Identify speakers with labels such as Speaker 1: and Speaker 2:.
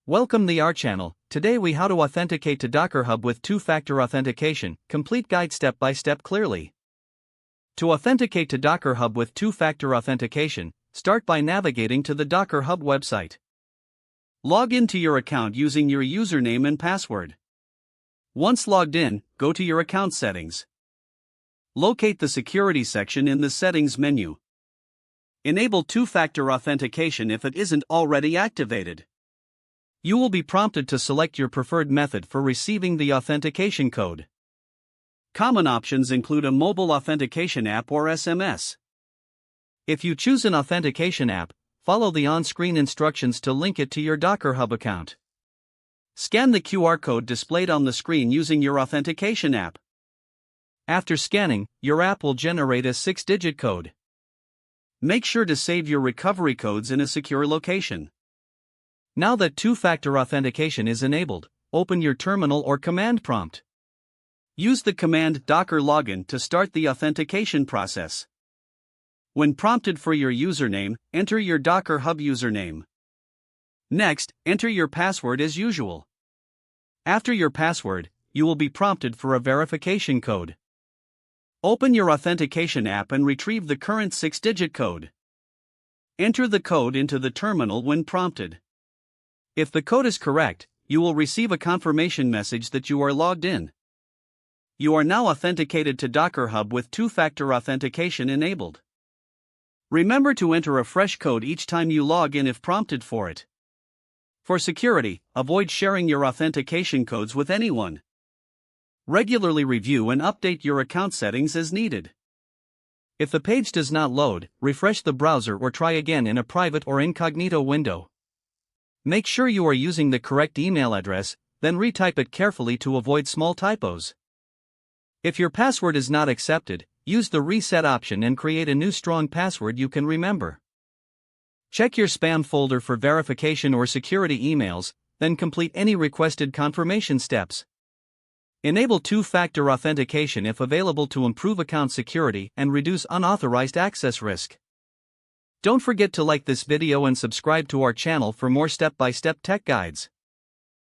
Speaker 1: Welcome to our channel. Today we how to authenticate to Docker Hub with two-factor authentication. Complete guide step by step clearly. To authenticate to Docker Hub with two-factor authentication, start by navigating to the Docker Hub website. Log into your account using your username and password. Once logged in, go to your account settings. Locate the security section in the settings menu. Enable two-factor authentication if it isn't already activated. You will be prompted to select your preferred method for receiving the authentication code. Common options include a mobile authentication app or SMS. If you choose an authentication app, follow the on-screen instructions to link it to your Docker Hub account. Scan the QR code displayed on the screen using your authentication app. After scanning, your app will generate a 6-digit code. Make sure to save your recovery codes in a secure location. Now that two-factor authentication is enabled, open your terminal or command prompt. Use the command docker login to start the authentication process. When prompted for your username, enter your Docker Hub username. Next, enter your password as usual. After your password, you will be prompted for a verification code. Open your authentication app and retrieve the current 6-digit code. Enter the code into the terminal when prompted. If the code is correct, you will receive a confirmation message that you are logged in. You are now authenticated to Docker Hub with two-factor authentication enabled. Remember to enter a fresh code each time you log in if prompted for it. For security, avoid sharing your authentication codes with anyone. Regularly review and update your account settings as needed. If the page does not load, refresh the browser or try again in a private or incognito window. Make sure you are using the correct email address, then retype it carefully to avoid small typos. If your password is not accepted, use the reset option and create a new strong password you can remember. Check your spam folder for verification or security emails, then complete any requested confirmation steps. Enable two-factor authentication if available to improve account security and reduce unauthorized access risk. Don't forget to like this video and subscribe to our channel for more step-by-step tech guides.